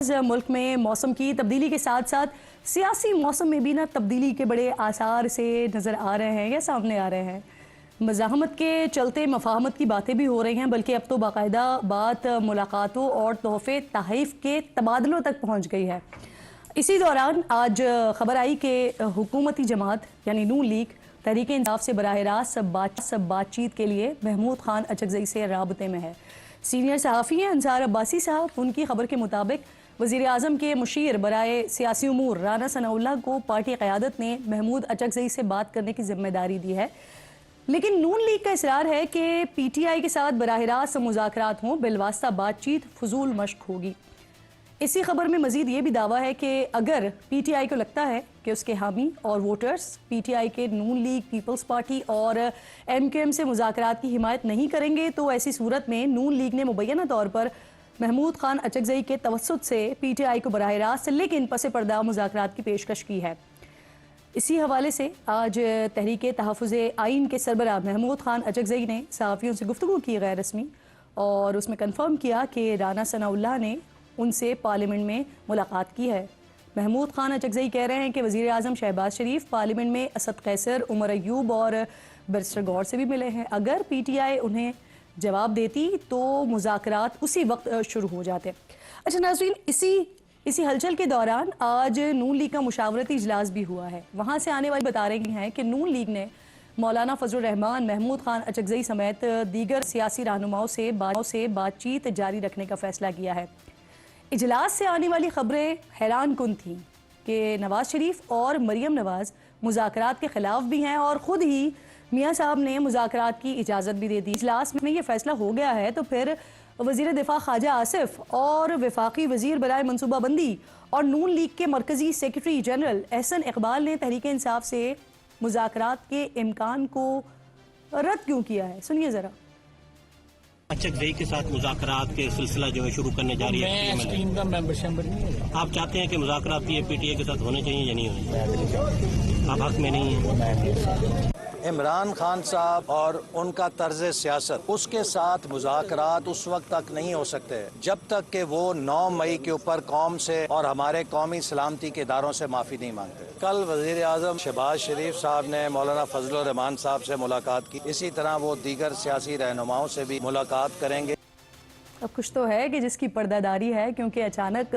ملک میں موسم کی تبدیلی کے ساتھ ساتھ سیاسی موسم میں بھی تبدیلی کے بڑے آثار سے نظر آ رہے ہیں یا سامنے آ رہے ہیں۔ مزاحمت کے چلتے مفاہمت کی باتیں بھی ہو رہی ہیں، بلکہ اب تو باقاعدہ بات ملاقاتوں اور تحفے تحائف کے تبادلوں تک پہنچ گئی ہے۔ اسی دوران آج خبر آئی کہ حکومتی جماعت یعنی نون لیگ تحریک انصاف سے براہ راست بات چیت کے لیے محمود خان اچکزئی سے رابطے میں ہے۔ سینئر صحافی ہیں انصار عباسی صاحب، ان کی خبر کے مطابق وزیر اعظم کے مشیر برائے سیاسی امور رانا ثناء اللہ کو پارٹی قیادت نے محمود اچکزئی سے بات کرنے کی ذمہ داری دی ہے، لیکن نون لیگ کا اصرار ہے کہ پی ٹی آئی کے ساتھ براہ راست مذاکرات ہوں، بالواسطہ بات چیت فضول مشق ہوگی۔ اسی خبر میں مزید یہ بھی دعویٰ ہے کہ اگر پی ٹی آئی کو لگتا ہے کہ اس کے حامی اور ووٹرز پی ٹی آئی کے نون لیگ، پیپلز پارٹی اور ایم کیو ایم سے مذاکرات کی حمایت نہیں کریں گے تو ایسی صورت میں نون لیگ نے مبینہ طور پر محمود خان اچکزئی کے توسط سے پی ٹی آئی کو براہ راست لیکن پس پردہ مذاکرات کی پیشکش کی ہے۔ اسی حوالے سے آج تحریک تحفظ آئین کے سربراہ محمود خان اچکزئی نے صحافیوں سے گفتگو کی غیر رسمی، اور اس میں کنفرم کیا کہ رانا ثناء اللہ نے ان سے پارلیمنٹ میں ملاقات کی ہے۔ محمود خان اچکزئی کہہ رہے ہیں کہ وزیر اعظم شہباز شریف پارلیمنٹ میں اسد قیصر، عمر ایوب اور بیرسٹر گور سے بھی ملے ہیں۔ اگر پی ٹی آئی انہیں جواب دیتی تو مذاکرات اسی وقت شروع ہو جاتے۔ اچھا ناظرین، اسی ہلچل کے دوران آج نون لیگ کا مشاورتی اجلاس بھی ہوا ہے۔ وہاں سے آنے والی بتا رہی ہیں کہ نون لیگ نے مولانا فضل الرحمان، محمود خان اچکزئی سمیت دیگر سیاسی رہنماؤں سے بات چیت جاری رکھنے کا فیصلہ کیا ہے۔ اجلاس سے آنے والی خبریں حیران کن تھیں کہ نواز شریف اور مریم نواز مذاکرات کے خلاف بھی ہیں اور خود ہی میاں صاحب نے مذاکرات کی اجازت بھی دے دی۔ اجلاس میں یہ فیصلہ ہو گیا ہے تو پھر وزیر دفاع خواجہ آصف اور وفاقی وزیر برائے منصوبہ بندی اور نون لیگ کے مرکزی سیکرٹری جنرل احسن اقبال نے تحریک انصاف سے مذاکرات کے امکان کو رد کیوں کیا ہے؟ سنیے ذرا۔ اچکزئی کے ساتھ مذاکرات کے سلسلہ جو ہے شروع کرنے جا رہی ہے، آپ چاہتے ہیں کہ مذاکرات یہ پی ٹی آئی کے ساتھ ہونے چاہیے یا نہیں ہونے چاہیے؟ آپ حق میں نہیں ہیں۔ عمران خان صاحب اور ان کا طرز سیاست، اس کے ساتھ مذاکرات اس وقت تک نہیں ہو سکتے جب تک کہ وہ 9 مئی کے اوپر قوم سے اور ہمارے قومی سلامتی کے اداروں سے معافی نہیں مانگتے۔ کل وزیر اعظم شہباز شریف صاحب نے مولانا فضل الرحمان صاحب سے ملاقات کی، اسی طرح وہ دیگر سیاسی رہنماؤں سے بھی ملاقات کریں گے۔ اب کچھ تو ہے کہ جس کی پردہ داری ہے، کیونکہ اچانک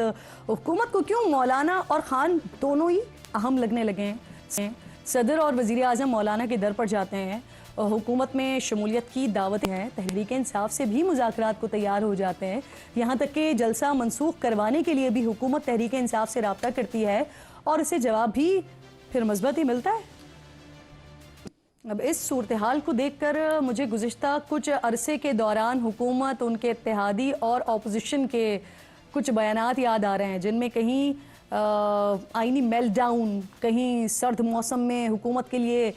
حکومت کو کیوں مولانا اور خان دونوں ہی اہم لگنے لگے ہیں۔ صدر اور وزیر اعظم مولانا کے در پر جاتے ہیں، حکومت میں شمولیت کی دعوتیں ہیں، تحریک انصاف سے بھی مذاکرات کو تیار ہو جاتے ہیں، یہاں تک کہ جلسہ منسوخ کروانے کے لیے بھی حکومت تحریک انصاف سے رابطہ کرتی ہے اور اسے جواب بھی پھر مثبت ہی ملتا ہے۔ اب اس صورتحال کو دیکھ کر مجھے گزشتہ کچھ عرصے کے دوران حکومت، ان کے اتحادی اور اپوزیشن کے کچھ بیانات یاد آ رہے ہیں، جن میں کہیں آئینی میل ڈاؤن، کہیں سرد موسم میں حکومت کے لیے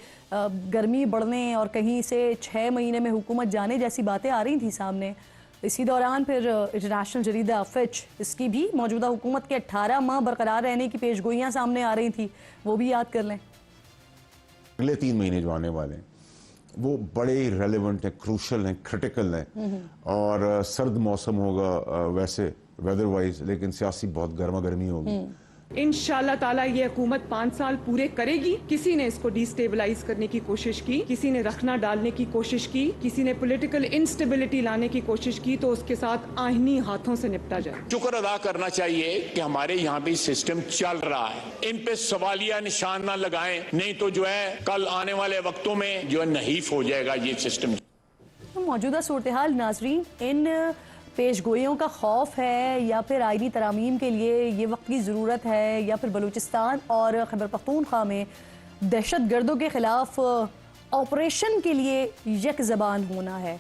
گرمی بڑھنے اور کہیں سے 6 مہینے میں حکومت جانے جیسی باتیں آ رہی تھیں سامنے۔ اسی دوران پھر انٹرنیشنل جریدہ فچ، اس کی بھی موجودہ حکومت کے 18 ماہ برقرار رہنے کی پیشگوئیاں سامنے آ رہی تھیں، وہ بھی یاد کر لیں۔ اگلے 3 مہینے جو آنے والے ہیں وہ بڑے ریلیونٹ ہیں، کروشل ہیں، کریٹیکل ہیں، اور سرد موسم ہوگا ویسے ویدر وائز، لیکن سیاسی بہت گرما گرمی ہوگی۔ انشاءاللہ تعالیٰ یہ حکومت 5 سال پورے کرے گی۔ کسی نے اس کو ڈی سٹیبلائز کرنے کی کوشش کی، کسی نے رکھنا ڈالنے کی کوشش کی، کسی نے پولیٹیکل انسٹیبلٹی لانے کی کوشش کی، تو اس کے ساتھ آئینی ہاتھوں سے نپٹا جائے۔ شکر ادا کرنا چاہیے کہ ہمارے یہاں بھی سسٹم چل رہا ہے، ان پہ سوالیہ نشان نہ لگائیں، نہیں تو جو ہے کل آنے والے وقتوں میں جو ہے نحیف ہو جائے گا یہ سسٹم۔ موجودہ صورتحال ناظرین، ان پیش گوئیوں کا خوف ہے یا پھر آئینی ترامیم کے لیے یہ وقت کی ضرورت ہے، یا پھر بلوچستان اور خیبر پختونخوا میں دہشت گردوں کے خلاف آپریشن کے لیے یک زبان ہونا ہے؟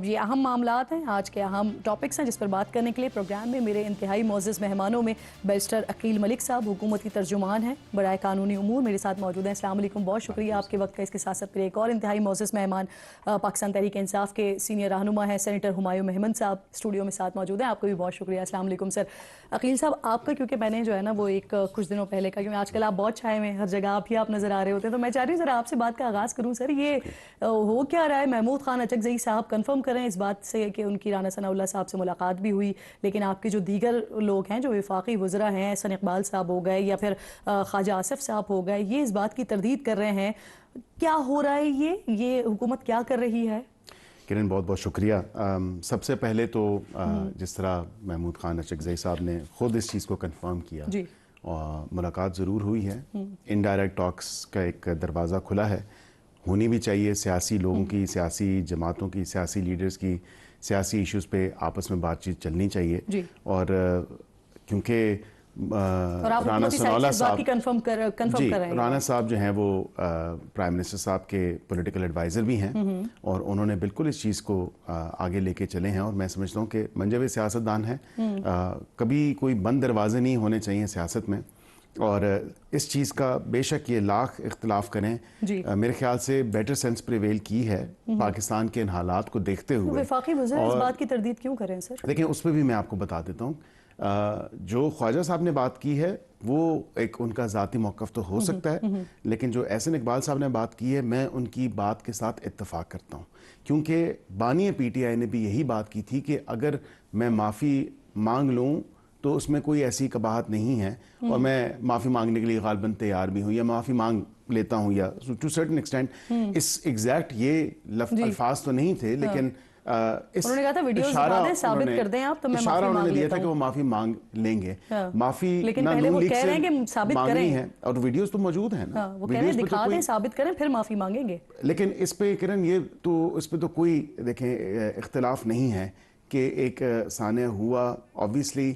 یہ اہم معاملات ہیں، آج کے اہم ٹاپکس ہیں جس پر بات کرنے کے لیے پروگرام میں میرے انتہائی معزز مہمانوں میں بیرسٹر عقیل ملک صاحب، حکومت کی ترجمان ہیں برائے قانونی امور، میرے ساتھ موجود ہیں۔ السلام علیکم، بہت شکریہ آپ کے وقت کا۔ اس کے ساتھ ساتھ پھر ایک اور انتہائی معزز مہمان پاکستان تحریک انصاف کے سینئر رہنما ہیں سینیٹر ہمایوں محمد صاحب، اسٹوڈیو میں ساتھ موجود ہیں، آپ کو بھی بہت شکریہ۔ السلام علیکم سر۔ عقیل صاحب، آپ کا کیونکہ میں نے جو ہے نا وہ ایک کچھ دنوں پہلے کا، کیونکہ آج کل آپ بہت چھائے ہوئے ہیں، ہر جگہ آپ نظر آ رہے ہوتے ہیں، تو میں چاہ رہی ہوں ذرا آپ سے بات کا آغاز کروں۔ سر، یہ ہو کیا رہا ہے محمود خان اچکزئی صاحب کا کنفرم کریں اس بات سے کہ ان کی رانا ثناء اللہ صاحب سے ملاقات بھی ہوئی، لیکن آپ کے جو دیگر لوگ ہیں جو وفاقی وزراء ہیں، احسن اقبال صاحب ہو گئے یا پھر خواجہ آصف صاحب ہو گئے، یہ اس بات کی تردید کر رہے ہیں. کیا ہو رہا ہے یہ حکومت کیا کر رہی ہے؟ کرن بہت بہت شکریہ. سب سے پہلے تو جس طرح محمود خان اچکزئی صاحب نے خود اس چیز کو کنفرم کیا، جی ملاقات ضرور ہوئی ہے. انڈائریکٹ ٹاکس کا ایک دروازہ کھلا ہے، ہونی بھی چاہیے. سیاسی لوگوں کی، سیاسی جماعتوں کی، سیاسی لیڈرز کی سیاسی ایشوز پہ آپس میں بات چیت چلنی چاہیے. جی. اور کیونکہ رانا ثناء اللہ صاحب کنفرم کر رہے ہیں، رانا صاحب جو ہیں وہ پرائم منسٹر صاحب کے پولیٹیکل ایڈوائزر بھی ہیں، اور انہوں نے بالکل اس چیز کو آگے لے کے چلے ہیں. اور میں سمجھتا ہوں کہ منجوِ سیاستدان ہیں، کبھی کوئی بند دروازے نہیں ہونے چاہیے سیاست میں. اور اس چیز کا بے شک یہ لاکھ اختلاف کریں، میرے خیال سے بیٹر سینس پریویل کی ہے پاکستان کے ان حالات کو دیکھتے ہوئے. وفاقی وزیر اس بات کی تردید کیوں کریں سر؟ دیکھیں اس پہ بھی میں آپ کو بتا دیتا ہوں. جو خواجہ صاحب نے بات کی ہے وہ ایک ان کا ذاتی موقف تو ہو سکتا ہے، لیکن جو احسن اقبال صاحب نے بات کی ہے میں ان کی بات کے ساتھ اتفاق کرتا ہوں. کیونکہ بانی پی ٹی آئی نے بھی یہی بات کی تھی کہ اگر میں معافی مانگ لوں تو اس میں کوئی ایسی قباحت نہیں ہے، اور میں معافی مانگنے کے لیے غالباً تیار بھی ہوں، یا معافی مانگ لیتا ہوں، یا ٹو سرٹن ایکسٹینٹ. اس ایگزیکٹ یہ الفاظ تو نہیں تھے، لیکن انہوں نے کہا تھا ویڈیوز دکھا دیں، ثابت کر دیں آپ تو میں معافی مانگ دیا لیتا تھا کہ ہوں. وہ معافی مانگ لیں گے. معافی لیکن پہلے وہ کہہ رہے ہیں کہ ثابت مانگنی کریں، ہے، اور ویڈیوز تو موجود ہیں نا، وہ کہہ رہے ہیں دکھا دیں، ثابت کریں، پھر معافی مانگیں گے. لیکن اس پہ کرن یہ تو اس پہ تو کوئی دیکھیں اختلاف نہیں ہے کہ ایک سانحہ ہوا، آبویسلی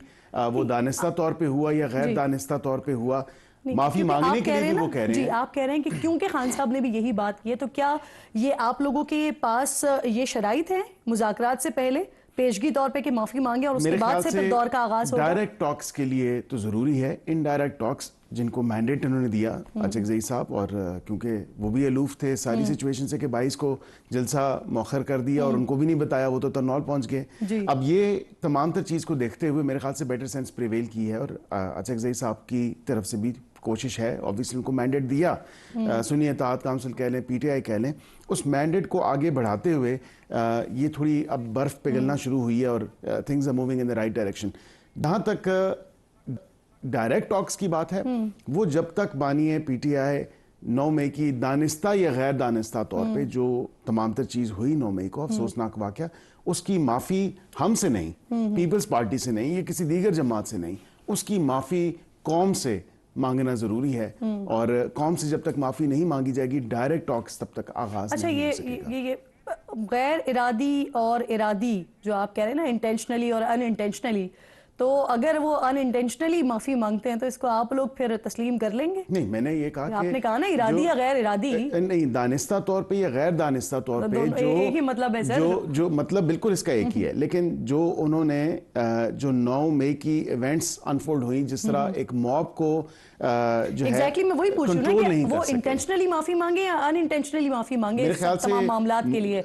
وہ دانستہ طور پہ ہوا یا غیر دانستہ طور پہ ہوا، معافی مانگنے کے لیے بھی وہ کہہ رہے ہیں. جی آپ کہہ رہے ہیں کہ کیونکہ خان صاحب نے بھی یہی بات کی ہے، تو کیا یہ آپ لوگوں کے پاس یہ شرائط ہیں مذاکرات سے پہلے پیشگی طور پہ کہ معافی مانگے اور اس کے بعد سے پھر دور کا آغاز ہوگا؟ ڈائریکٹ ٹاکس کے لیے تو ضروری ہے. انڈائریکٹ ٹاکس جن کو مینڈیٹ انہوں نے دیا اچکزئی صاحب، اور کیونکہ وہ بھی الوف تھے ساری سچویشن سے کہ 22 کو جلسہ مؤخر کر دیا اور ان کو بھی نہیں بتایا، وہ تو ترنول پہنچ گئے. اب یہ تمام تر چیز کو دیکھتے ہوئے میرے خیال سے بیٹر سینس پریویل کی ہے، اور اچکزئی صاحب کی طرف سے بھی کوشش ہے. آبویسلی ان کو مینڈیٹ دیا، سنی اطاعت کونسل کہہ لیں، پی ٹی آئی کہہ لیں، اس مینڈیٹ کو آگے بڑھاتے ہوئے یہ تھوڑی اب برف پگھلنا شروع ہوئی ہے، اور things are moving in the right direction. جہاں تک ڈائریکٹ ٹاکس کی بات ہے، وہ جب تک بانی ہے پی ٹی آئی 9 مئی کی دانستہ یا غیر دانستہ طور پہ جو تمام تر چیز ہوئی 9 مئی کو، افسوسناک واقعہ، اس کی معافی ہم سے نہیں، پیپلز پارٹی سے نہیں، یا کسی دیگر جماعت سے نہیں، اس کی معافی قوم سے مانگنا ضروری ہے. اور قوم سے جب تک معافی نہیں مانگی جائے گی ڈائریکٹ ٹاکس تب تک آغاز نہیں ہو سکے گا. یہ غیر ارادی اور ارادی جو آپ کہہ رہے ہیں نا، انٹینشنلی اور ان انٹینشنلی، تو اگر وہ ان انٹینشنلی معافی مانگتے ہیں تو اس کو آپ لوگ پھر تسلیم کر لیں گے؟ نہیں، میں نے یہ کہا کہ آپ نے کہا نا ارادی یا غیر ارادی، نہیں، دانستہ طور پہ یا غیر دانستہ طور پہ، ایک ہی مطلب ہے سر. جو مطلب بالکل اس کا ایک ہی ہے. لیکن جو انہوں نے جو 9 مئی کی ایونٹس انفولڈ ہوئی، جس طرح ایک موب کو جو ہے ایگزیکٹلی میں وہی پوچھ رہا ہوں کہ وہ انٹینشنلی معافی مانگے یا ان انٹینشنلی معافی مانگے میرے خیال سے تمام معاملات کے لیے.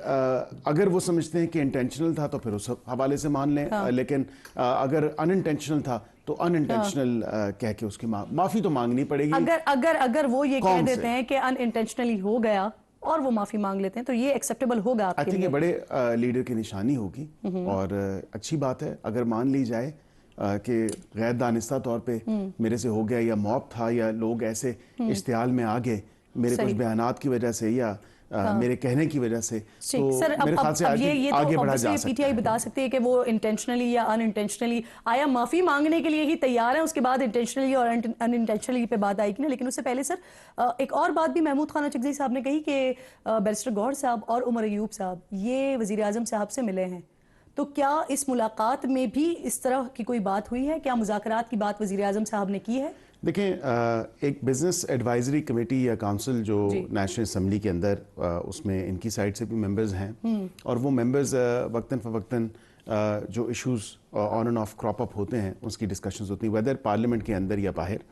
اگر وہ سمجھتے ہیں کہ انٹینشنل تھا تو پھر اس حوالے سے مان لیں، لیکن اگر ان انٹینشنل تھا تو ان انٹینشنل کہہ کے اس کی معافی تو مانگنی پڑے گی. اگر وہ یہ کہہ دیتے ہیں کہ ان انٹینشنلی ہو گیا اور وہ معافی مانگ لیتے ہیں تو یہ ایکسیپٹیبل ہوگا آپ کے لیے؟ یہ بڑے لیڈر کی نشانی ہوگی، اور اچھی بات ہے اگر مان لی جائے کہ غیر دانستہ طور پہ میرے سے ہو گیا، یا موب تھا، یا لوگ ایسے اشتعال میں آ گئے میرے کچھ بیانات کی وجہ سے یا میرے کہنے کی وجہ سے. تو میرے خیال سے آگے بڑھا جا سکتا ہے. پی ٹی آئی بتا سکتی ہے کہ وہ انٹینشنلی یا ان انٹینشنلی آیا معافی مانگنے کے لیے ہی تیار ہیں، اس کے بعد انٹینشنلی اور ان انٹینشنلی پہ بات آئے گی نا. لیکن اس سے پہلے سر ایک اور بات بھی محمود خان اچکزئی صاحب نے کہی کہ بیرسٹر گوہر صاحب اور عمر ایوب صاحب یہ وزیر اعظم صاحب سے ملے ہیں. تو کیا اس ملاقات میں بھی اس طرح کی کوئی بات ہوئی ہے؟ کیا مذاکرات کی بات وزیر اعظم صاحب نے کی ہے؟ دیکھیں، ایک بزنس ایڈوائزری کمیٹی یا کونسل جو نیشنل اسمبلی کے اندر، اس میں ان کی سائڈ سے بھی ممبرز ہیں، اور وہ ممبرز وقتاً فوقتاً جو issues on and off crop up ہوتے ہیں اس کی ڈسکشنز ہوتی ہیں، ویدر پارلیمنٹ کے اندر یا باہر.